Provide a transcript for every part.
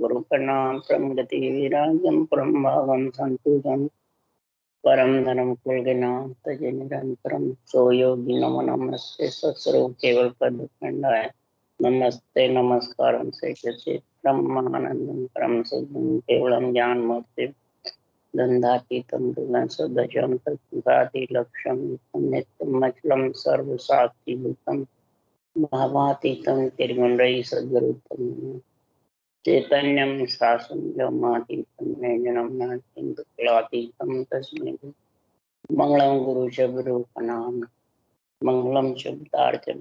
गुरु प्रणाम प्रमगति विराजम परम भावम संतुजम परम धनम कुलगनाम तज निरंतरम सो योगी नमो नमस्ते ससरो केवल पद खंडाय नमस्ते नमस्कारम से ब्रह्मानंदम परम शुद्धम केवलम ज्ञान मूर्ति दंडातीतम दुर्गम सदजम तत्कादि लक्ष्यम नित्यम अचलम सर्व साक्षी भूतम भावातीतम त्रिगुणरहि सद्गुरुतम चैतन्यम शासन ब्रह्मातीतम नैनम नाट्यम तुक्लातीतम तस्मै मंगलम गुरु शब्दरूपनाम मंगलम शब्दार्चन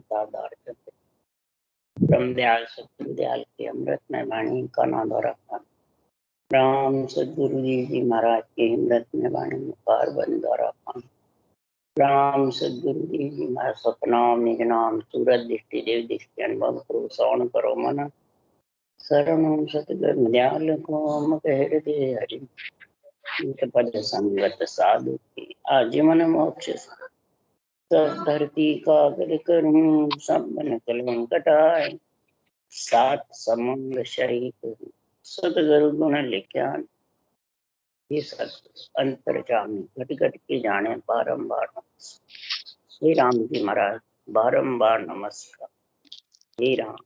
ब्रह्मदयाल सत्यदयाल के अमृतमय वाणी का नादौरा राम सदगुरु जी महाराज के अमृतमय वाणी मुखार बंद द्वारा राम सदगुरु जी महाराज सतनाम निज नाम सूरत दृष्टि देव दृष्टि अनुभव करो श्रवण करो मन शरणं सतगुरु दयाल को मत हृदय हरि पद संगत साधु की आजीवन मोक्ष सब धरती का गल करूं सब मन कलम कटाए सात समुद्र शरीर सतगुरु गुण लिख्यान ये सत अंतर्जामी घट घट के जाने बारंबार श्री राम जी महाराज बारंबार नमस्कार। हे राम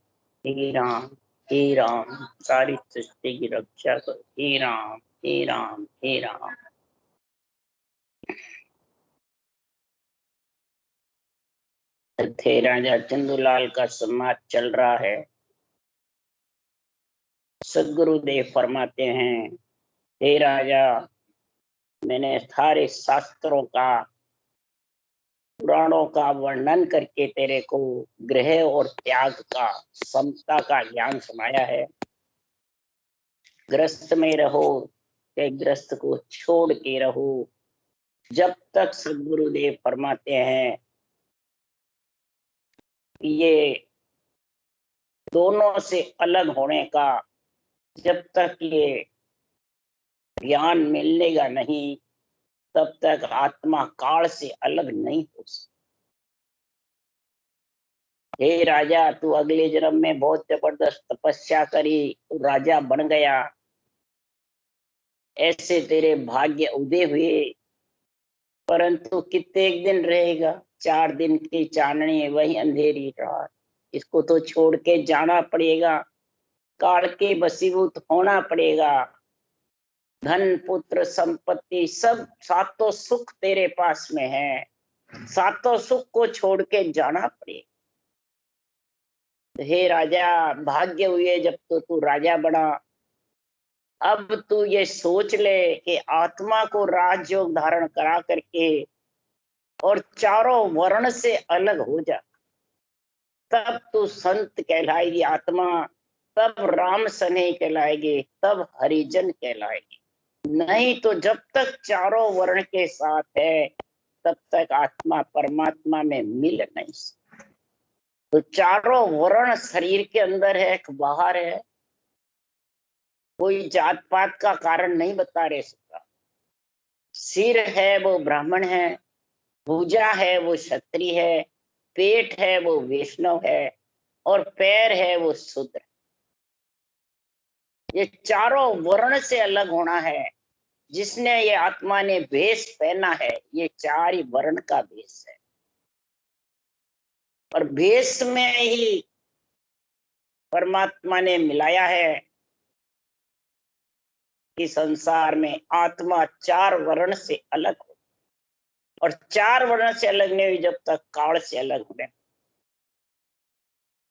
हे राम हे राम सारी सृष्टि की रक्षा करो। हे राम हे राम हे राम। थे राजा चंदूलाल का समाज चल रहा है। सदगुरुदेव फरमाते हैं, हे राजा मैंने सारे शास्त्रों का पुराणों का वर्णन करके तेरे को ग्रह और त्याग का समता का ज्ञान सुनाया है। ग्रस्त में रहो के ग्रस्त को छोड़ के रहो। जब तक सदगुरुदेव फरमाते हैं ये दोनों से अलग होने का जब तक ये ज्ञान मिलेगा नहीं तब तक आत्मा काल से अलग नहीं हो सकती। हे राजा तू अगले जन्म में बहुत जबरदस्त तपस्या करी, तू राजा बन गया, ऐसे तेरे भाग्य उदय हुए, परंतु कितने दिन रहेगा? 4 दिन की चांदनी वही अंधेरी रात, इसको तो छोड़ के जाना पड़ेगा, काल के वशीभूत होना पड़ेगा। धन पुत्र संपत्ति सब सातों सुख तेरे पास में है, सातों सुख को छोड़ के जाना पड़ेगा। हे राजा भाग्य हुए जब तो तू राजा बना, अब तू ये सोच ले कि आत्मा को राजयोग धारण करा करके और चारों वर्ण से अलग हो जा, तब तू संत कहलाएगी आत्मा, तब राम सने कहलाएगी, तब हरिजन कहलाएगी। नहीं तो जब तक चारों वर्ण के साथ है तब तक आत्मा परमात्मा में मिल नहीं सकती। तो चारों वर्ण शरीर के अंदर है, बाहर है, कोई जात पात का कारण नहीं बता रहे सकता। सिर है वो ब्राह्मण है, भुजा है वो क्षत्रिय है, पेट है वो वैष्णव है, और पैर है वो शूद्र। ये चारों वर्ण से अलग होना है। जिसने ये आत्मा ने भेष पहना है, ये 4 ही वर्ण का भेष है, और भेष में ही परमात्मा ने मिलाया है कि संसार में आत्मा 4 वर्ण से अलग हो, और 4 वर्ण से अलग नहीं हुई जब तक काल से अलग हो।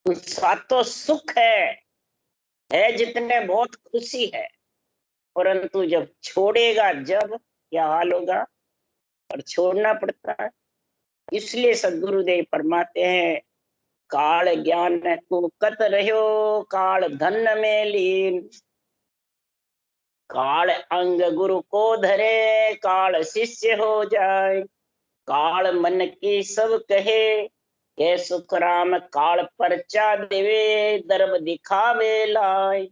तो सातों सुख है जितने बहुत खुशी है, परंतु जब छोड़ेगा जब क्या हाल होगा, और छोड़ना पड़ता है। इसलिए सदगुरुदेव फरमाते हैं, काल ज्ञान तू कत रहो काल धन में लीन, काल अंग गुरु को धरे काल शिष्य हो जाए, काल मन की सब कहे के सुख राम काल परचा देवे दर्ब दिखावे लाए,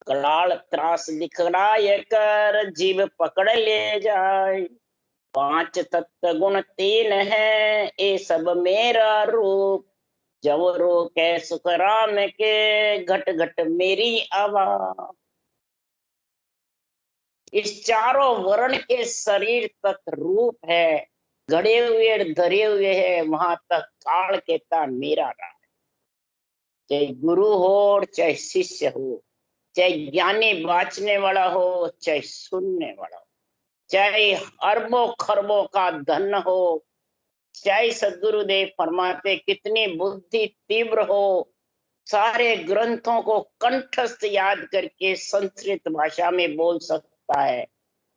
काल त्रास दिखलाय कर जीव पकड़ ले जाए, 5 तत्व गुण 3 है ये सब मेरा रूप, जब रो के सुख राम के, घट घट मेरी आवाज। इस चारों वर्ण के शरीर तक रूप है, गड़े हुए धरे हुए है, वहां तक काल कहता मेरा राम। चाहे गुरु हो चाहे शिष्य हो, चाहे ज्ञानी बांचने वाला हो चाहे सुनने वाला हो, चाहे अरबों खरबों का धन हो, चाहे सदगुरुदेव फरमाते कितनी बुद्धि तीव्र हो, सारे ग्रंथों को कंठस्थ याद करके संस्कृत भाषा में बोल सकता है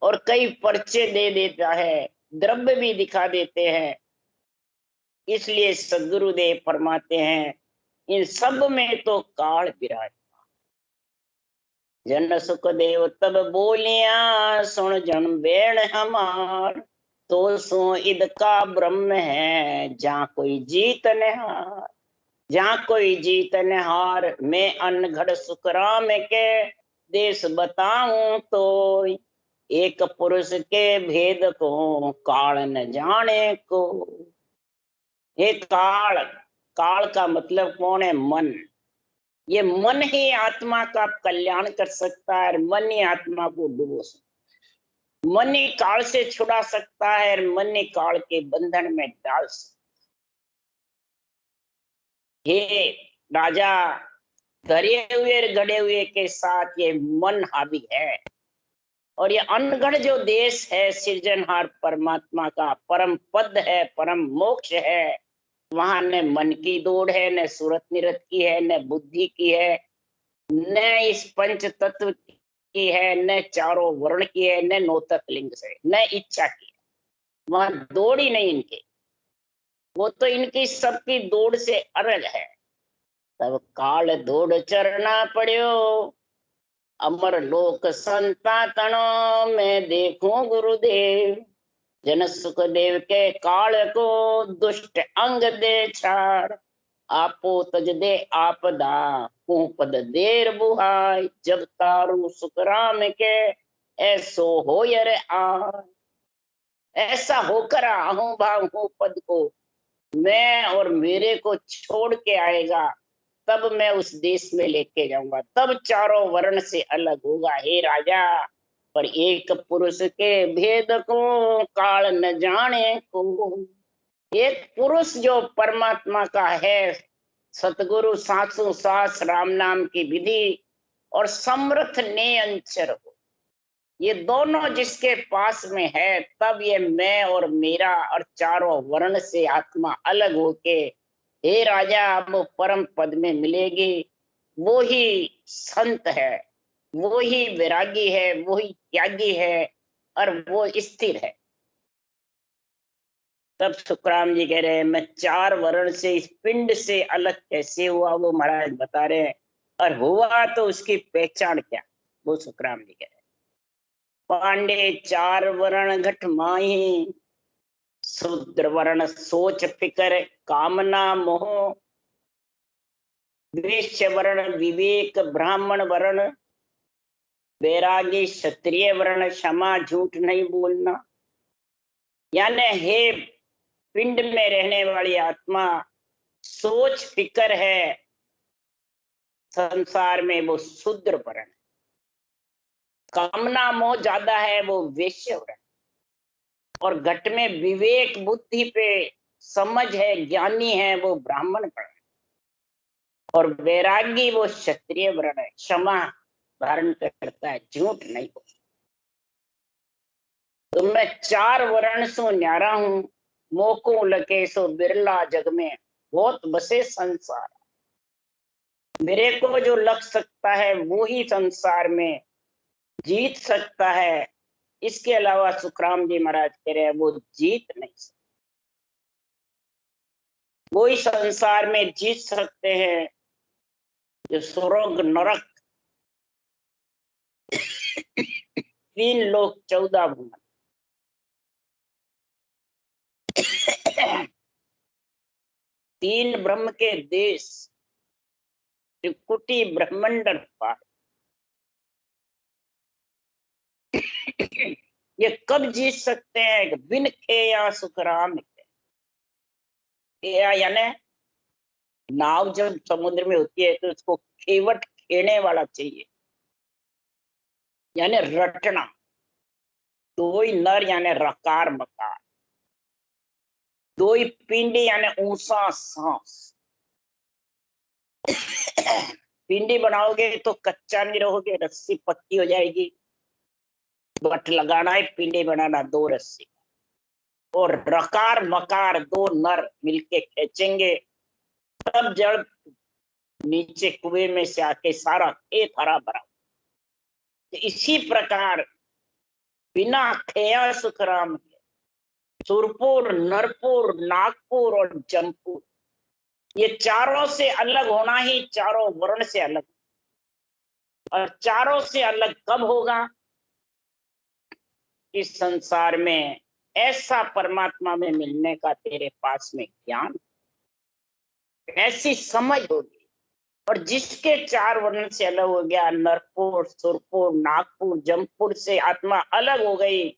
और कई पर्चे दे देता है, द्रव्य भी दिखा देते हैं। इसलिए सदगुरुदेव फरमाते हैं इन सब में तो काल विराज। जन सुख देव तब बोलिया, सुन जन बेण हमार, तो सो इद का ब्रह्म है, जहाँ कोई जीत न हार। जहाँ कोई जीत न हार, मैं अनघड़ सुख राम के, देश बताऊं तो एक पुरुष के भेद को, काल न जाने को। ये काल, काल का मतलब कौन है? मन। ये मन ही आत्मा का कल्याण कर सकता है, मन ही आत्मा को डुबो सकता, मन ही काल से छुड़ा सकता है, मन ही काल के बंधन में डाल सकता। हे राजा, धरे हुए गड़े हुए के साथ ये मन हावी है, और ये अनगढ़ जो देश है सृजनहार परमात्मा का परम पद है, परम मोक्ष है, वहां न मन की दौड़ है, न सूरत निरत की है, न बुद्धि की है, न इस पंच तत्व की है, न चारों वर्ण की है, न नौतक लिंग से, न इच्छा की है। वहां दौड़ ही नहीं इनके, वो तो इनकी सबकी दौड़ से अलग है। तब काल दौड़ चरना पड़ियो, अमर लोक संता तणो में देखूं गुरुदेव। जन सुख देव के काल को, दुष्ट अंग दे छाड़, आपो तज दे आपदा, पद देर बुहाई। जब तारू सुख राम के, ऐसो हो यर आ। ऐसा होकर आहूं भाऊ पद को, मैं और मेरे को छोड़ के आएगा, तब मैं उस देश में लेके जाऊंगा, तब चारों वर्ण से अलग होगा। हे राजा, पर एक पुरुष के भेद को, काल न जाने को। एक पुरुष जो परमात्मा का है, सतगुरु सासु सास राम नाम की विधि और समर्थ ने अंचर हो, ये दोनों जिसके पास में है, तब ये मैं और मेरा और चारों वर्ण से आत्मा अलग होके, हे राजा, वो परम पद में मिलेगी। वो ही संत है, वो ही वैरागी है, वो ही त्यागी है, और वो स्थिर है। तब सुखराम जी कह रहे हैं मैं चार वर्ण से, इस पिंड से अलग कैसे हुआ, वो महाराज बता रहे हैं, और हुआ तो उसकी पहचान क्या, वो सुखराम जी कह रहे हैं। पांडे चार वर्ण घट माही, शूद्र वर्ण सोच फिकर कामना मोह, वैश्य वर्ण विवेक ब्राह्मण वर्ण, वैरागी क्षत्रिय वर्ण क्षमा झूठ नहीं बोलना। यानी हे पिंड में रहने वाली आत्मा, सोच फिकर है संसार में वो शूद्र वर्ण, कामना मोह ज्यादा है वो वैश्य वर्ण, और घट में विवेक बुद्धि पे समझ है, ज्ञानी है वो ब्राह्मण वर्ण, और वैरागी वो क्षत्रिय वर्ण है, क्षमा धारण करता है, झूठ नहीं बोलता। तो मैं चार वर्ण सो न्यारा हूं, मोको लगे सो बिरला जग में, बहुत बसे संसार। मेरे को जो लग सकता है वो ही संसार में जीत सकता है, इसके अलावा सुखराम जी महाराज कह रहे हैं वो जीत नहीं सकता। वो ही संसार में जीत सकते हैं जो स्वर्ग नरक, तीन लोक 14 भुवन, तीन ब्रह्म के देश, त्रिकुटी ब्रह्मंडल पार। ये कब जीत सकते हैं? बिन खेया सुखराम के, यानी नाव जब समुद्र में होती है तो उसको केवट खेने वाला चाहिए, यानी रटना। दो ही नर यानी रकार मकार, दो ही पिंडी यानी ऊंसा सांस। पिंडी बनाओगे तो कच्चा नहीं रहोगे, रस्सी पक्की हो जाएगी। बट लगाना है, पिंडी बनाना दो रस्सी। और रकार मकार दो नर मिलके खींचेंगे, तब जड़ नीचे कुएं में से आके सारा खेत हरा भरा। तो इसी प्रकार बिना खेया सुखराम के सुरपुर, नरपुर, नागपुर और जमपुर, ये चारों से अलग होना ही चारों वर्ण से अलग। और चारों से अलग कब होगा? इस संसार में ऐसा परमात्मा में मिलने का तेरे पास में ज्ञान, ऐसी समझ होगी। और जिसके चार वर्ण से अलग हो गया, नरपुर, सुरपुर, नागपुर, जमपुर से आत्मा अलग हो गई,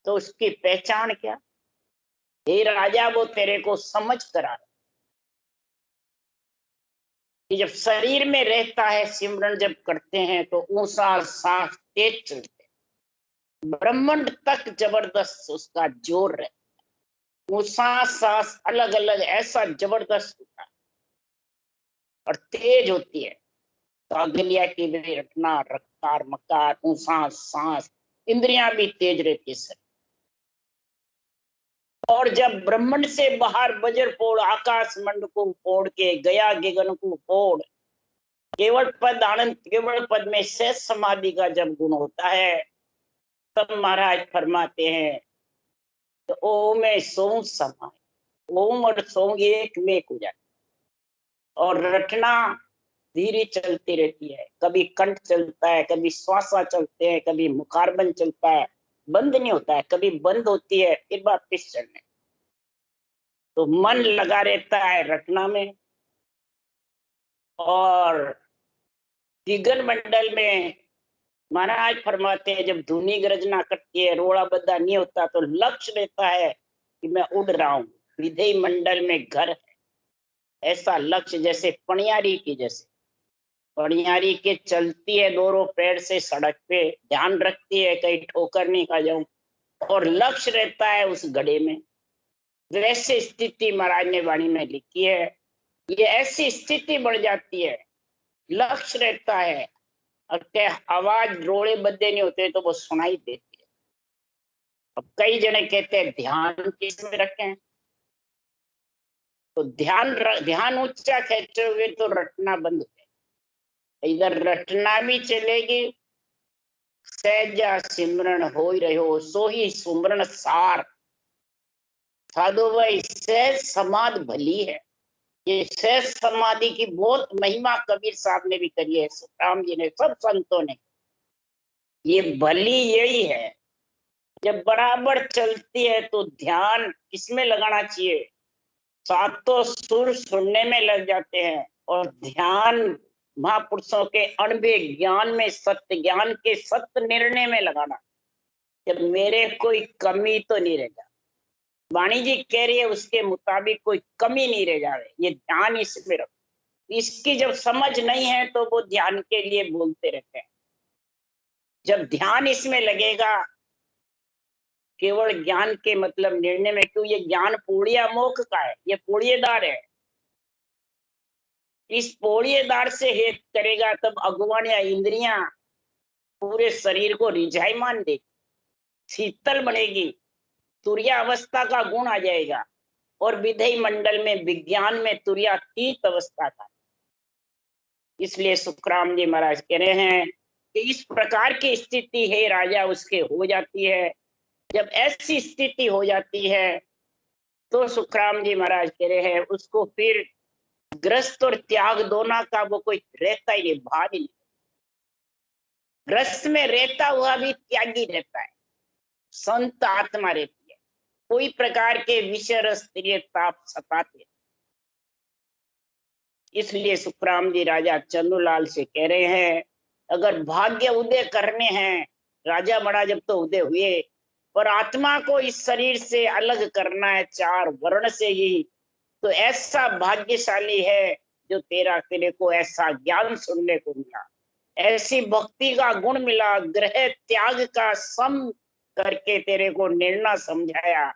तो उसकी पहचान क्या? हे राजा, वो तेरे को समझ करा कि जब शरीर में रहता है, सिमरन जब करते हैं तो ऊंचा सांस तेज चलते, ब्रह्मांड तक जबरदस्त उसका जोर रहता। ऊंचा सांस अलग अलग ऐसा जबरदस्त होता है और तेज होती है। तो अगलिया की भी रटना, रफ्तार, मकार, ऊंचा सांस, इंद्रियां भी तेज रहती है। और जब ब्रह्मांड से बाहर वज्र फोड़, आकाश मंड को फोड़ के गया गगन को फोड़, केवल पद आनंद केवल पद में शेष समाधि का जब गुण होता है, तब महाराज फरमाते हैं तो ओम में सो समाए, ओम और सो एक में हो जाए। और रटना धीरे चलती रहती है, कभी कंठ चलता है, कभी श्वासा चलते हैं, कभी मुखारबंद चलता है, बंद नहीं होता है, कभी बंद होती है फिर वापिस चलने। तो मन लगा रहता है रटना में। और दिगन मंडल में महाराज फरमाते हैं, जब धुनी गर्जना करती है, रोड़ा बद्दा नहीं होता, तो लक्ष्य रहता है कि मैं उड़ रहा हूं, विधेय मंडल में घर है। ऐसा लक्ष्य जैसे पणियारी की, जैसे पणियारी के चलती है दोनों पैर से सड़क पे, ध्यान रखती है कहीं ठोकर नहीं खा जाऊं, और लक्ष्य रहता है उस गड्ढे में। वैसे स्थिति महाराज ने वाणी में लिखी है। ये ऐसी स्थिति बढ़ जाती है, लक्ष्य रहता है, और क्या आवाज रोड़े बद्दे नहीं होते तो वो सुनाई देती है। अब कई जने कहते हैं ध्यान किस में रखें, तो ध्यान ऊंचा खेचोगे तो रटना बंद है। इधर रटना भी चलेगी, सहजा सिमरन हो ही रहो सो ही सुमरन सार। साधु भाई, सहज समाध भली है। ये सहज समाधि की बहुत महिमा कबीर साहब ने भी करी है, राम जी ने, सब संतों ने। ये भली यही है, जब बराबर चलती है तो ध्यान किसमें लगाना चाहिए? सातों सुर सुनने में लग जाते हैं, और ध्यान महापुरुषों के अणबे ज्ञान में, सत्य ज्ञान के सत्य निर्णय में लगाना, जब मेरे कोई कमी तो नहीं रह जाए। वाणी जी कह रही है उसके मुताबिक कोई कमी नहीं रह जाए, ये ध्यान इसमें रखो। इसकी जब समझ नहीं है तो वो ध्यान के लिए बोलते रहते हैं। जब ध्यान इसमें लगेगा, केवल ज्ञान के मतलब निर्णय में, क्यों ये ज्ञान पूड़िया मोख का है, ये पूड़िएदार है। इस पूड़िएदार से हेत करेगा तब अगुवन या इंद्रियां पूरे शरीर को रिझाईमान देगी, शीतल बनेगी, तुरिया अवस्था का गुण आ जाएगा। और विधेय मंडल में, विज्ञान में तुरियातीत अवस्था का। इसलिए सुखराम जी महाराज कह रहे हैं कि इस प्रकार की स्थिति है राजा उसके हो जाती है। जब ऐसी स्थिति हो जाती है तो सुखराम जी महाराज कह रहे हैं उसको फिर ग्रस्त और त्याग दोनों का वो कोई रहता ही नहीं, भार ही नहीं। ग्रस्त में रहता हुआ भी त्यागी रहता है, संत आत्मा रहती है, कोई प्रकार के विषय रस ताप सताते। इसलिए सुखराम जी राजा चंदूलाल से कह रहे हैं, अगर भाग्य उदय करने हैं, राजा बड़ा जब तो उदय हुए, पर आत्मा को इस शरीर से अलग करना है, चार वर्ण से ही तो ऐसा भाग्यशाली है जो तेरे को ऐसा ज्ञान सुनने को मिला, ऐसी भक्ति का गुण मिला, ग्रह त्याग का सम करके तेरे को निर्णय समझाया।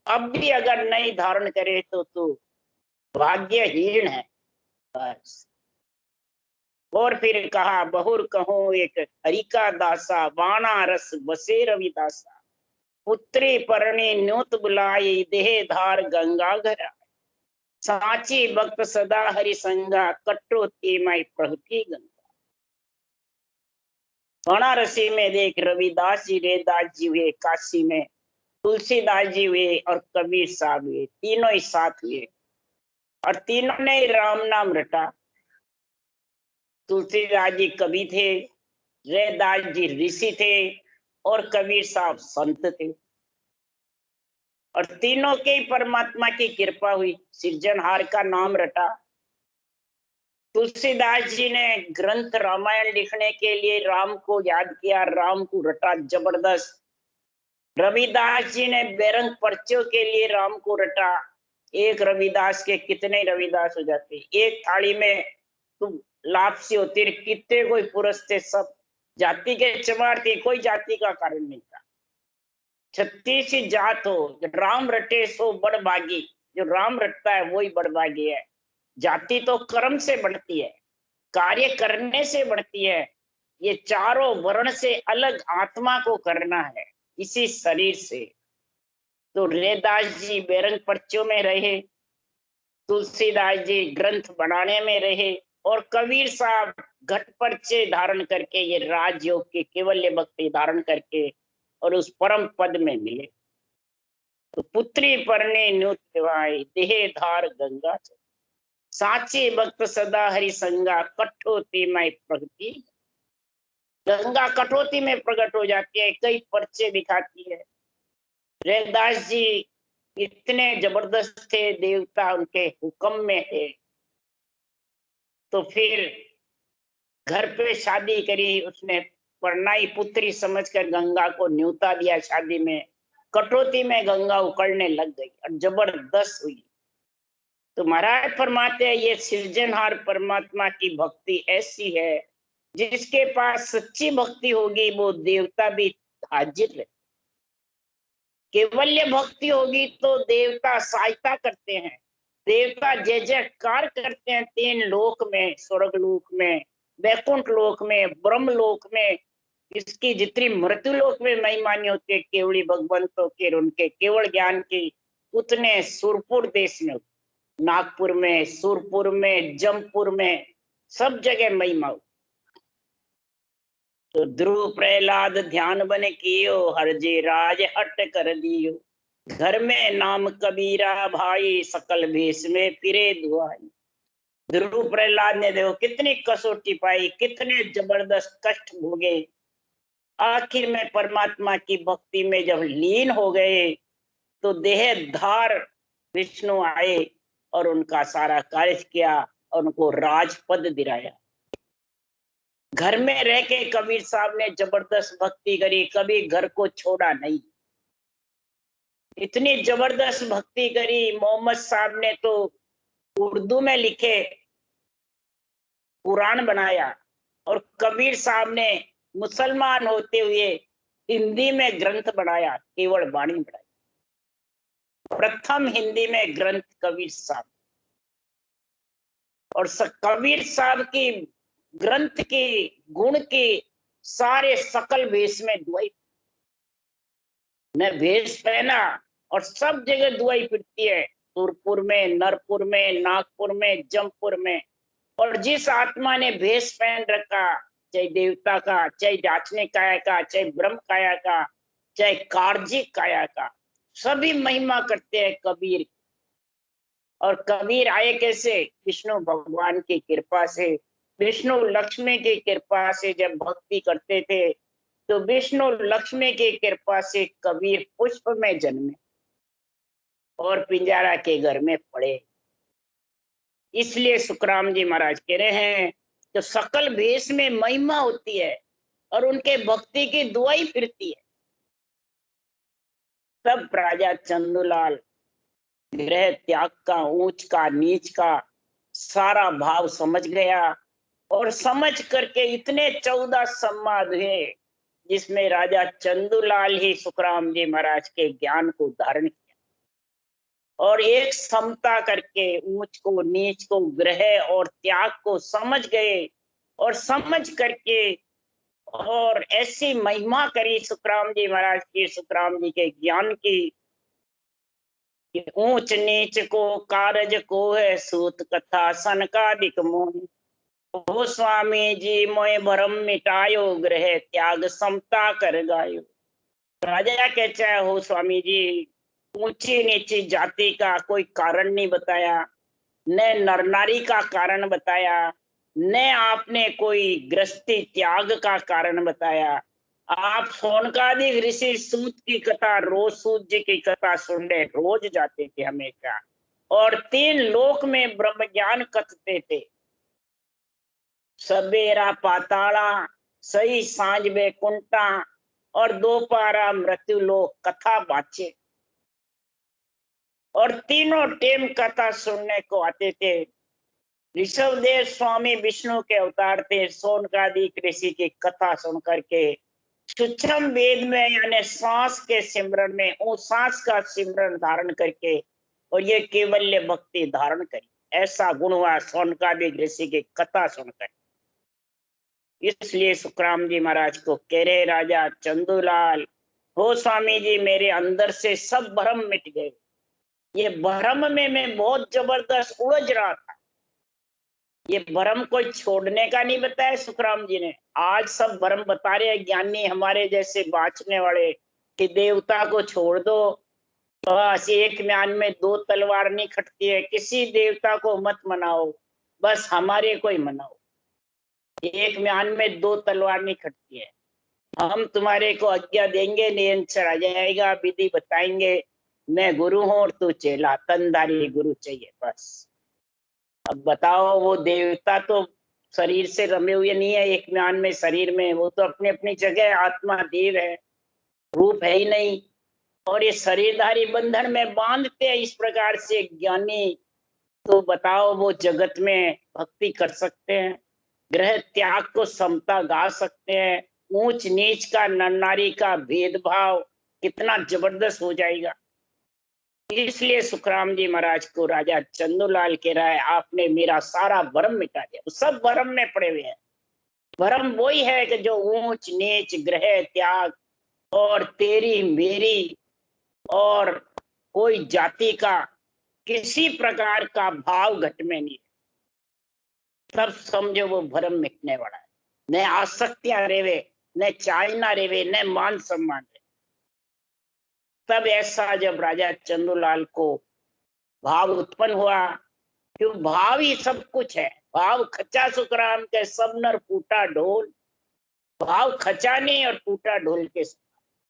अब भी अगर नहीं धारण करे तो तू भाग्यहीन है बस। और फिर कहा, बहुर कहो एक हरि का दासा, बाणा रस बसे रविदासा, पुत्री परणी न्योत बुलाई, देह धार गंगा घरा, साची भक्त सदा हरि संगा, कटोती माई प्रहती गंगा। वाराणसी में देख रविदास जी, रेदास जी हुए, काशी में तुलसीदास जी हुए और कबीर साहब हुए, तीनों ही साथ हुए और तीनों ने राम नाम रटा। तुलसीदास जी कवि थे, रेदास जी ऋषि थे और कबीर साहब संत थे, और तीनों के परमात्मा की कृपा हुई, सृजनहार का नाम रटा। तुलसीदास जी ने ग्रंथ रामायण लिखने के लिए राम को याद किया, राम को रटा जबरदस्त। रविदास जी ने बेरंग पर्चों के लिए राम को रटा। एक रविदास के कितने रविदास हो जाते, एक थाली में तुम लापसी होती, कितने कोई पुरुष थे, सब जाति के चमार थे, कोई जाति का कारण नहीं था। 36 जात हो, राम रटे सो बड़ भागी, जो राम रटता है वही बड़ भागी है। जाति तो कर्म से बढ़ती है, कार्य करने से बढ़ती है, ये चारों वर्ण से अलग आत्मा को करना है इसी शरीर से। तो रेदास जी बेरंग पर्चों में रहे, तुलसीदास जी ग्रंथ बनाने में रहे, और कबीर साहब घट पर्चे धारण करके ये राजयोग के केवल्य भक्ति धारण करके और उस परम पद में मिले। तो पुत्री परने न्युत दिवाई, देह धार गंगा, साचे भक्त सदा हरि संगा, कठोती में प्रगति। गंगा कठोती में प्रकट हो जाती है, कई पर्चे दिखाती है। रैदास जी इतने जबरदस्त थे, देवता उनके हुक्म में थे। तो फिर घर पे शादी करी उसने, परनाई पुत्री समझकर गंगा को न्योता दिया शादी में। कटौती में गंगा उकड़ने लग गई और जबरदस्त हुई। तो महाराज फरमाते हैं ये सृजनहार परमात्मा की भक्ति ऐसी है, जिसके पास सच्ची भक्ति होगी वो देवता भी हाजिर है। केवल्य भक्ति होगी तो देवता सहायता करते हैं, देवता जय जयकार करते हैं। 3 लोक में, स्वर्ग लोक में, वैकुंठ लोक में, ब्रह्म लोक में, इसकी जितनी मृत्यु लोक में महिमानी होती है केवली भगवंतों के, उनके केवल ज्ञान की, उतने सुरपुर देश में, नागपुर में, सुरपुर में, जमपुर में, सब जगह महिमा। तो ध्रुव प्रहलाद ध्यान बन कियो, हर जे राज हट कर दियो, घर में नाम कबीरा भाई, सकल भेष में फिरे दुआई। ध्रुव प्रहलाद ने देखो कितनी कसौटी पाई, कितने जबरदस्त कष्ट भोगे, आखिर में परमात्मा की भक्ति में जब लीन हो गए तो देहधार विष्णु आए और उनका सारा कार्य किया और उनको राजपद दिलाया। घर में रह के कबीर साहब ने जबरदस्त भक्ति करी, कभी घर को छोड़ा नहीं, इतनी जबरदस्त भक्ति करी। मोहम्मद साहब ने तो उर्दू में लिखे कुरान बनाया, और कबीर साहब ने मुसलमान होते हुए हिंदी में ग्रंथ बनाया, केवल वाणी बनाई। प्रथम हिंदी में ग्रंथ कबीर साहब, और कबीर साहब की ग्रंथ की गुण की सारे सकल भेष में दुआई ने भेष पहना और सब जगह दुआई फिरती है, सुरपुर में, नरपुर में, नागपुर में, जमपुर में। और जिस आत्मा ने भेष पहन रखा, चाहे देवता का, चाहे जाचने काया का, चाहे ब्रह्म काया का, चाहे कार्जिक काया का, सभी महिमा करते हैं कबीर। और कबीर आए कैसे? विष्णु भगवान की कृपा से, विष्णु लक्ष्मी की कृपा से जब भक्ति करते थे तो विष्णु लक्ष्मी की कृपा से कबीर पुष्प में जन्मे और पिंजारा के घर में पड़े। इसलिए सुखराम जी महाराज कह रहे हैं तो सकल भेष में महिमा होती है और उनके भक्ति की दुआई फिरती है। तब राजा चंदूलाल ग्रह त्याग का, ऊंच का नीच का सारा भाव समझ गया, और समझ करके इतने 14 संवाद हुए जिसमें राजा चंदूलाल ही सुखराम जी महाराज के ज्ञान को धारण किया, और एक समता करके ऊंच को नीच को ग्रह और त्याग को समझ गए, और समझ करके और ऐसी महिमा करी सुखराम जी महाराज की, सुखराम जी के ज्ञान की, कि ऊंच नीच को कारज को है सूत कथा सनकादिक मोहि। हो स्वामी जी मोय भरम मिटायो, ग्रह त्याग समता कर गायो। राजा कहते हैं, हो स्वामी जी, ऊंची नीची जाति का कोई कारण नहीं बताया, न नर नारी का कारण बताया, न आपने कोई गृहस्थी त्याग का कारण बताया। आप सोनकादिक ऋषि सूत की कथा, रोज सूत जी की कथा सुनने रोज जाते थे हमेशा, और 3 लोक में ब्रह्म ज्ञान कथते थे, सवेरा पाताला, सही सांझ बैकुंठा, और दोपहरा मृत्यु लोक कथा बाचे, और तीनों टेम कथा सुनने को आते थे। ऋषभदेव स्वामी विष्णु के अवतार थे, सोनकादिक ऋषि की कथा सुन करके सूक्ष्म वेद में यानी सांस के सिमरन में वो सांस का सिमरन धारण करके और ये केवल्य भक्ति धारण करी, ऐसा गुण हुआ सोनकादिक ऋषि की कथा सुनकर। इसलिए सुखराम जी महाराज को कह रहे, राजा चंदूलाल, हो स्वामी जी, मेरे अंदर से सब भ्रम मिट गए। ये भ्रम में मैं बहुत जबरदस्त उलझ रहा था, ये भ्रम कोई छोड़ने का नहीं बताया सुखराम जी ने। आज सब भ्रम बता रहे हैं ज्ञानी हमारे जैसे बाँचने वाले, कि देवता को छोड़ दो, बस एक म्यान में 2 तलवार नहीं खटती है, किसी देवता को मत मनाओ, बस हमारे को ही मनाओ, एक म्यान में 2 तलवार नहीं खटती है। हम तुम्हारे को आज्ञा देंगे, निरंतर आ जाएगा, विधि बताएंगे, मैं गुरु हूं और तू चेला, तनधारी गुरु चाहिए बस। अब बताओ, वो देवता तो शरीर से रमे हुए नहीं है एक म्यान में शरीर में, वो तो अपनी अपनी जगह आत्मा देव है, रूप है ही नहीं, और ये शरीरधारी बंधन में बांधते हैं इस प्रकार से ज्ञानी, तो बताओ वो जगत में भक्ति कर सकते हैं, ग्रह त्याग को समता गा सकते हैं, ऊंच नीच का नर नारी का भेदभाव कितना जबरदस्त हो जाएगा। इसलिए सुखराम जी महाराज को राजा चंदूलाल कह रहा है, आपने मेरा सारा भ्रम मिटा दिया। सब भ्रम में पड़े हुए हैं, भ्रम वही है कि जो ऊंच नीच ग्रह त्याग और तेरी मेरी और कोई जाति का किसी प्रकार का भाव घट में नहीं, तब समझो वो भ्रम मिटने वाला है। न आसक्तियां रेवे, न चाहना रेवे, न मान सम्मान रेवे। तब ऐसा जब राजा चंदूलाल को भाव उत्पन्न हुआ, क्यों भाव ही सब कुछ है, भाव खचा सुखराम के सब नर फूटा ढोल, भाव खचा नहीं और टूटा ढोल के,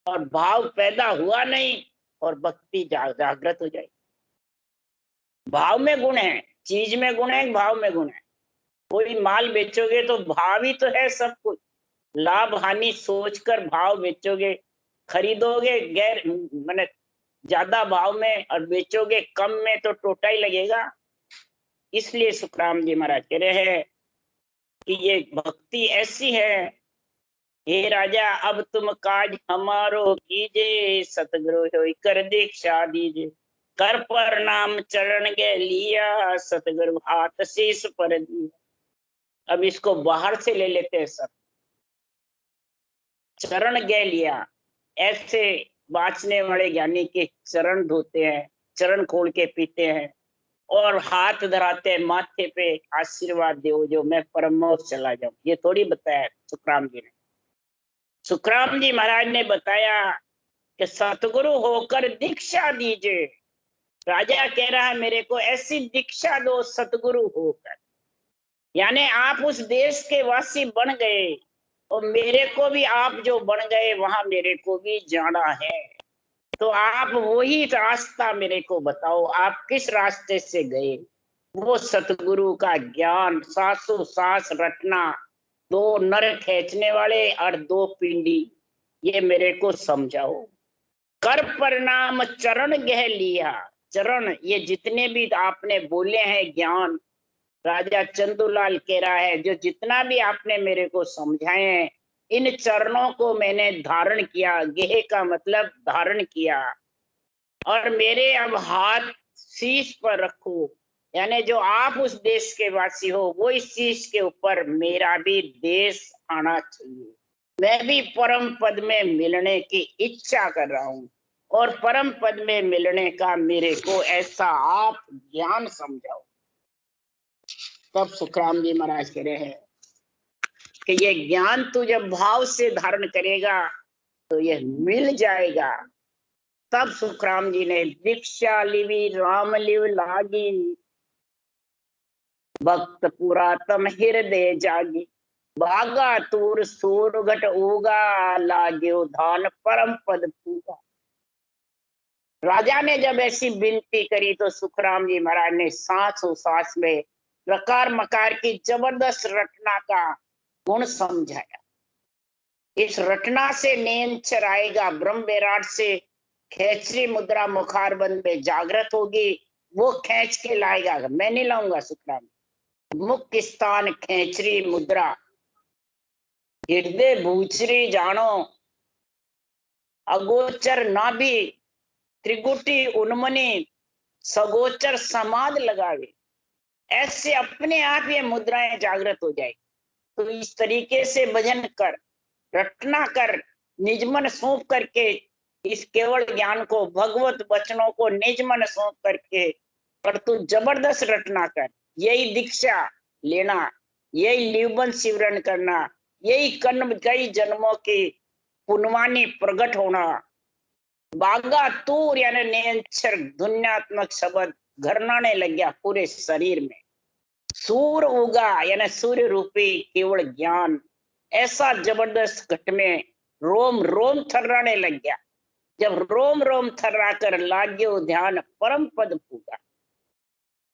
और भाव पैदा हुआ नहीं और भक्ति जागृत हो जाएगी। भाव में गुण है, चीज में गुण है, भाव में गुण है। कोई माल बेचोगे तो भाव ही तो है सब कुछ, लाभ हानि सोचकर भाव बेचोगे, खरीदोगे गैर माने ज्यादा भाव में और बेचोगे कम में तो टोटा ही लगेगा। इसलिए सुखराम जी महाराज कह रहे हैं कि ये भक्ति ऐसी है, हे राजा अब तुम काज हमारो कीजे, सतगुरु होई कर दीक्षा दीजे, कर प्रणाम चरण गे लिया, सतगुरु हाथ शीस पर दिया। अब इसको बाहर से ले लेते हैं सब, चरण गे लिया, ऐसे बाँचने वाले ज्ञानी के चरण धोते हैं, चरण खोल के पीते हैं और हाथ धराते हैं माथे पे, आशीर्वाद दो जो मैं परमोश चला जाऊं। ये थोड़ी बताया सुखराम जी ने। सुखराम जी महाराज ने बताया कि सतगुरु होकर दीक्षा दीजिए। राजा कह रहा है मेरे को ऐसी दीक्षा दो सतगुरु होकर, यानी आप उस देश के वासी बन गए और मेरे को भी आप जो बन गए वहां मेरे को भी जाना है, तो आप वही रास्ता मेरे को बताओ, आप किस रास्ते से गए। वो सतगुरु का ज्ञान, सासों सांस रटना, 2 नर खींचने वाले और 2 पिंडी, ये मेरे को समझाओ। कर प्रणाम चरण गह लिया, चरण, ये जितने भी आपने बोले हैं ज्ञान, राजा चंदूलाल कह रहा है, जो जितना भी आपने मेरे को समझाए हैं, इन चरणों को मैंने धारण किया। गेह का मतलब धारण किया। और मेरे अब हाथ शीश पर रखो, यानी जो आप उस देश के वासी हो, वो इस शीश के ऊपर मेरा भी देश आना चाहिए। मैं भी परम पद में मिलने की इच्छा कर रहा हूँ, और परम पद में मिलने का मेरे को ऐसा आप ज्ञान समझाओ। तब सुखराम जी महाराज कह रहे हैं कि ये ज्ञान तू जब भाव से धारण करेगा तो ये मिल जाएगा। तब सुखराम जी ने दीक्षा लिवी राम लिव लागी, भक्त पुरातम हृदय जागी, भागा तूर सूर घट उगा, लाग्यो धान परम पद पूगा। राजा ने जब ऐसी विनती करी तो सुखराम जी महाराज ने सांसों सांस में प्रकार मकार की जबरदस्त रचना का गुण समझाया। इस रचना से नेंचर आएगा, ब्रह्म विराट से खेचरी मुद्रा मुखार बंद में जागृत होगी, वो खेच के लाएगा। मैं नहीं लाऊंगा सुखराम। मुख स्थान खेचरी मुद्रा, हृदय भूचरी जानो, अगोचर नाभि त्रिगुटी उन्मनी, सगोचर समाध लगावे। ऐसे अपने आप ये मुद्राएं जागृत हो जाएगी। तो इस तरीके से भजन कर, रटना कर, निज मन सौंप करके, इस केवल ज्ञान को, भगवत वचनों को निज मन सौंप करके, पर तू जबरदस्त रटना कर। यही दीक्षा लेना, यही लिवबंध सिमरन करना, यही कई जन्मों की पुण्यवानी प्रकट होना। बागा तूर यानी निरंतर ध्वन्यात्मक शब्द घरनाने लग गया पूरे शरीर में। सूर उगा यानी सूर्य रूपी केवल ज्ञान ऐसा जबरदस्त घट में रोम रोम थर्राने लग गया। जब रोम रोम थर्रा कर लाग्यो ध्यान परम पद पूगा,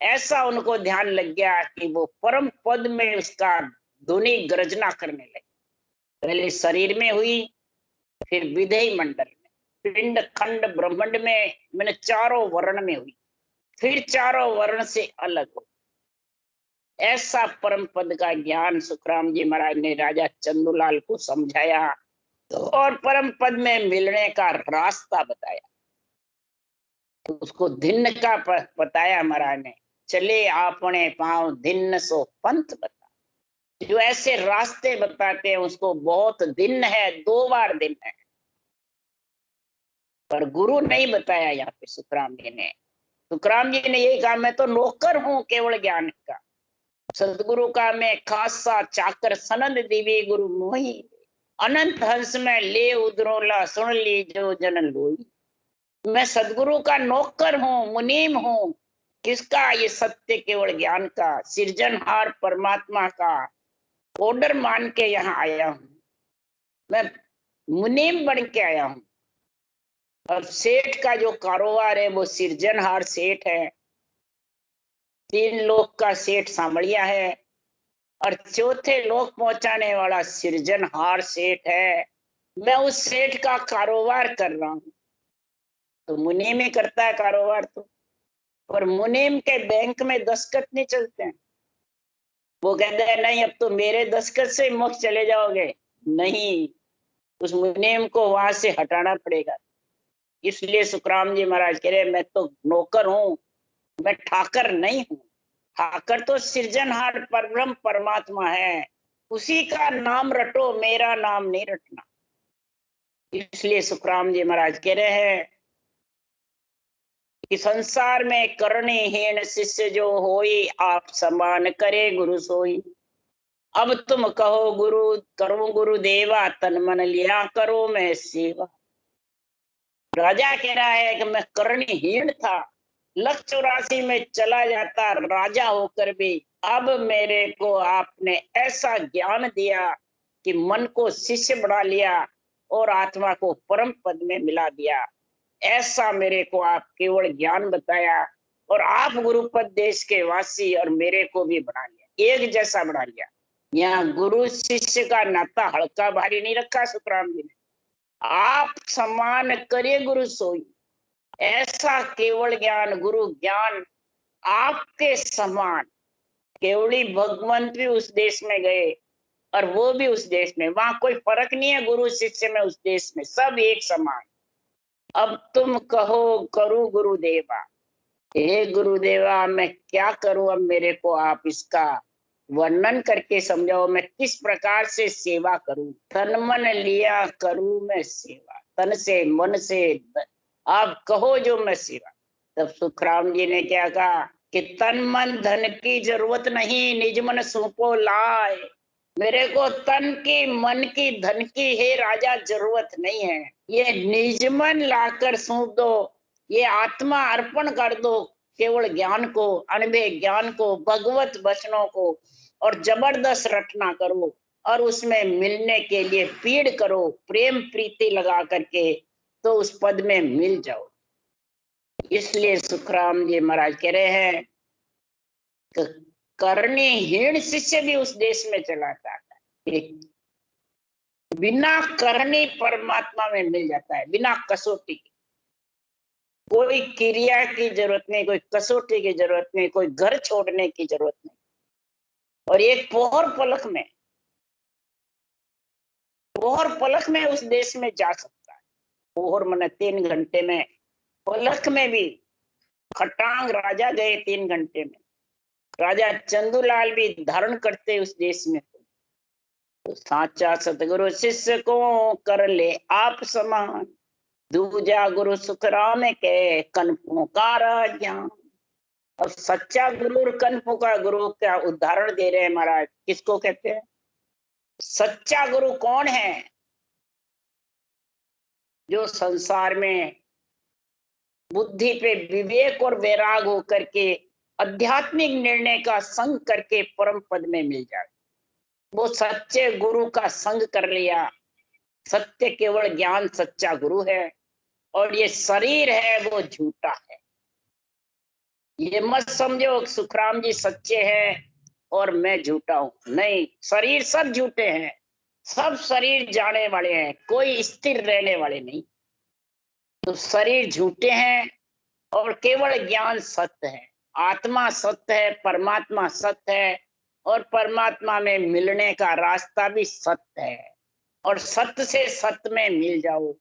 ऐसा उनको ध्यान लग गया कि वो परम पद में उसका ध्वनि गर्जना करने लगी। पहले शरीर में हुई, फिर विधेय मंडल में, पिंड खंड ब्रह्मांड में, मैंने चारों वर्ण में हुई, फिर चारों वर्ण से अलग हो। ऐसा परम पद का ज्ञान सुखराम जी महाराज ने राजा चंदूलाल को समझाया, तो और परम पद में मिलने का रास्ता बताया। तो उसको धिन्न का बताया महाराज ने, चले आपने पांव धिन्न सो पंथ बता। जो ऐसे रास्ते बताते हैं उसको बहुत दिन है, 2 बार दिन है, पर गुरु नहीं बताया। यहाँ पे सुखराम जी ने यही कहा, मैं तो नौकर हूं केवल ज्ञान का, सदगुरु का मैं खासा चाकर, सनंद दिवी गुरु मोही, अनंत हंस में ले उधरोला, सुन ली जो जन लोई। मैं सदगुरु का नौकर हूं, मुनीम हूं। किसका? ये सत्य केवल ज्ञान का, सृजनहार परमात्मा का ऑर्डर मान के यहाँ आया हूं। मैं मुनीम बन के आया हूं। और सेठ का जो कारोबार है वो सृजनहार सेठ है, 3 लोक का सेठ सांभलिया है, और 4थे लोक पहुंचाने वाला सृजनहार सेठ है। मैं उस सेठ का कारोबार कर रहा हूं। तो मुनीम ही करता है कारोबार तो, और मुनीम के बैंक में दस्तखत नहीं चलते हैं। वो कहते हैं नहीं अब तो मेरे दस्तखत से मोक्ष चले जाओगे, नहीं, उस मुनीम को वहां से हटाना पड़ेगा। इसलिए सुखराम जी महाराज कह रहे मैं तो नौकर हूं, मैं ठाकर नहीं हूं। ठाकर तो सृजनहार परब्रह्म परमात्मा है, उसी का नाम रटो, मेरा नाम नहीं रटना। इसलिए सुखराम जी महाराज कह रहे हैं कि संसार में करणहीन शिष्य जो होई, आप समान करे गुरु सोई। अब तुम कहो गुरु करो गुरु देवा, तन मन लिया करो मैं सेवा। राजा कह रहा है कि मैं कर्णहीन था, 184 में चला जाता राजा होकर भी, अब मेरे को आपने ऐसा ज्ञान दिया कि मन को शिष्य बना लिया और आत्मा को परम पद में मिला दिया। ऐसा मेरे को आप केवल ज्ञान बताया, और आप गुरुपद देश के वासी और मेरे को भी बना लिया, एक जैसा बना लिया। यहाँ गुरु शिष्य का नाता हल्का भारी नहीं रखा सुखराम जी ने। आप समान करे गुरु सोई। ऐसा केवल ज्ञान, गुरु ज्ञान आपके समान। केवली भगवंत भी उस देश में गए और वो भी उस देश में, वहां कोई फर्क नहीं है गुरु शिष्य में, उस देश में सब एक समान। अब तुम कहो करूं गुरुदेवा, हे गुरुदेवा मैं क्या करूं, अब मेरे को आप इसका वर्णन करके समझाओ, मैं किस प्रकार से सेवा करूं। तन मन लिया करूं मैं सेवा, तन से मन से, आप कहो जो मैं सेवा। तब सुखराम जी ने क्या कहा कि तन मन धन की जरूरत नहीं, निज मन सौंपो लाए। मेरे को तन की, मन की, धन की हे राजा जरूरत नहीं है, ये निज मन लाकर सौंप दो, ये आत्मा अर्पण कर दो केवल ज्ञान को, अनुभव ज्ञान को, भगवत वचनों को, और जबरदस्त रटना करो और उसमें मिलने के लिए पीड़ करो, प्रेम प्रीति लगा करके तो उस पद में मिल जाओ। इसलिए सुखराम जी महाराज कह रहे हैं कि कर्णहीन शिष्य भी उस देश में चला जाता है, बिना करनी परमात्मा में मिल जाता है, बिना कसौटी की। कोई क्रिया की जरूरत नहीं, कोई कसौटी की जरूरत नहीं, कोई घर छोड़ने की जरूरत नहीं, और एक पोहर पलक में उस देश में जा सकता है। पोहर मने 3 घंटे में, पलक में भी। खटांग राजा गए 3 घंटे में, राजा चंदूलाल भी धारण करते उस देश में। तो साचा सतगुरु शिष्य को कर ले आप समान, दूजा गुरु सुखराम के कनपों का ज्ञान। और सच्चा गुरु और कनपों का गुरु का उदाहरण दे रहे हैं महाराज। किसको कहते हैं? सच्चा गुरु कौन है? जो संसार में बुद्धि पे विवेक और वैराग होकर के आध्यात्मिक निर्णय का संग करके परम पद में मिल जाए, वो सच्चे गुरु का संग कर लिया। सत्य केवल ज्ञान सच्चा गुरु है, और ये शरीर है वो झूठा है। ये मत समझो सुखराम जी सच्चे हैं और मैं झूठा हूं, नहीं, शरीर सब झूठे हैं, सब शरीर जाने वाले हैं, कोई स्थिर रहने वाले नहीं। तो शरीर झूठे हैं और केवल ज्ञान सत्य है, आत्मा सत्य है, परमात्मा सत्य है, और परमात्मा में मिलने का रास्ता भी सत्य है। और सत्य से सत्य में मिल जाओ,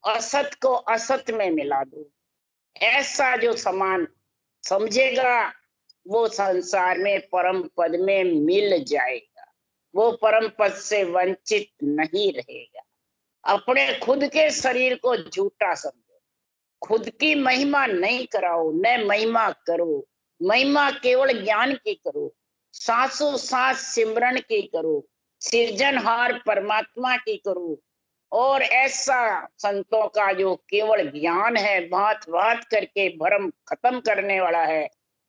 असत को असत में मिला दो। ऐसा जो समान समझेगा वो संसार में परम पद में मिल जाएगा, वो परम पद से वंचित नहीं रहेगा। अपने खुद के शरीर को झूठा समझो, खुद की महिमा नहीं कराओ, न महिमा करो, महिमा केवल ज्ञान की करो, सांसों सांस सिमरन की करो, सृजनहार परमात्मा की करो। और ऐसा संतों का जो केवल ज्ञान है, भांत भांत करके भ्रम खत्म करने वाला है,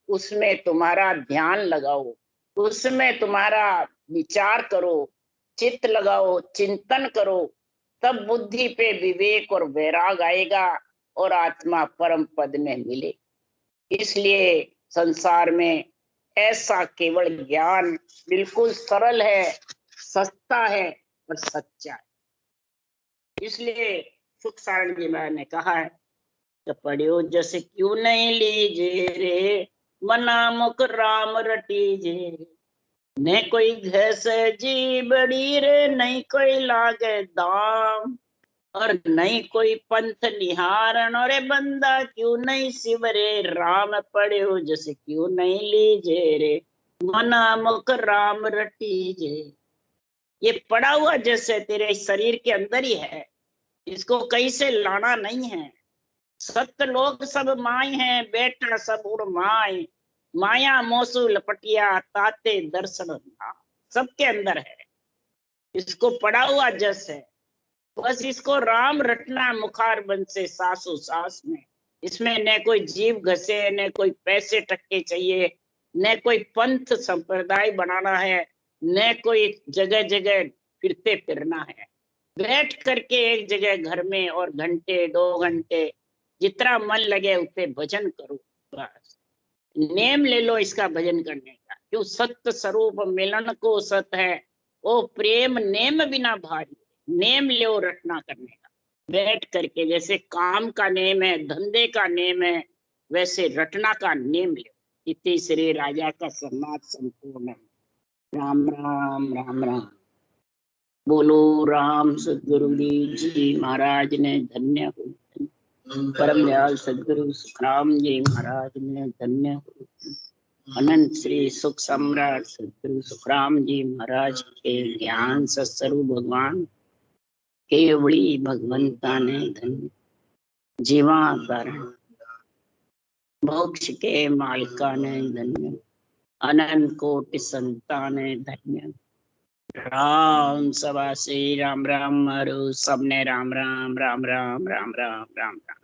उसमें तुम्हारा ध्यान लगाओ, उसमें तुम्हारा विचार करो, चित्त लगाओ, चिंतन करो, तब बुद्धि पे विवेक और वैराग आएगा और आत्मा परम पद में मिले। इसलिए संसार में ऐसा केवल ज्ञान बिल्कुल सरल है, सस्ता है और सच्चा है। इसलिए सुख सारण जी महाराज ने कहा है कि पढ़ियो जस क्यों नहीं लीजे रे, मना मुख राम रटीजे। न कोई घस जी बड़ी रे, नहीं कोई लागे दाम, और नहीं कोई पंथ निहारण, और बंदा क्यों नहीं शिवरे राम। पढ़ियो जस क्यों नहीं लीजे रे, मना मुख राम रटीजे। ये पड़ा हुआ जैसे तेरे शरीर के अंदर ही है, इसको कहीं से लाना नहीं है। सत्य लोग सब माय हैं, बेटा सब उड़ माय, माया मोसू लपटिया ताते दर्शन ना, सबके अंदर है, इसको पड़ा हुआ जस है। बस इसको राम रटना मुखार बन से सासो सास में। इसमें न कोई जीव घसे, न कोई पैसे टक्के चाहिए, न कोई पंथ संप्रदाय बनाना है, न कोई जगह जगह फिरते फिरना है। बैठ करके एक जगह घर में और घंटे 2 घंटे जितना मन लगे उतने भजन करो, बस नेम ले लो इसका भजन करने का। क्यों? सत्य स्वरूप मिलन को सत है, ओ प्रेम नेम बिना भारी, नेम ले रटना करने का। बैठ करके, जैसे काम का नेम है, धंधे का नेम है, वैसे रटना का नेम लो। इति श्री राजा का सम्माद संपूर्ण। राम राम राम राम। बोलो राम सदगुरुदेव जी महाराज ने धन्य हो। परम दयाल सदगुरु सुखराम जी महाराज ने धन्य हो। अनंत श्री सुख सम्राट सदगुरु सुखराम जी महाराज के ज्ञान सत्स्वरूप भगवान केवड़ी भगवंता ने धन्य। जीवा कारण मोक्ष के मालिका ने धन्य। अनंत कोटि संतान ने धन्य। राम सभा से राम राम मारो सबने। राम राम राम राम राम राम राम राम।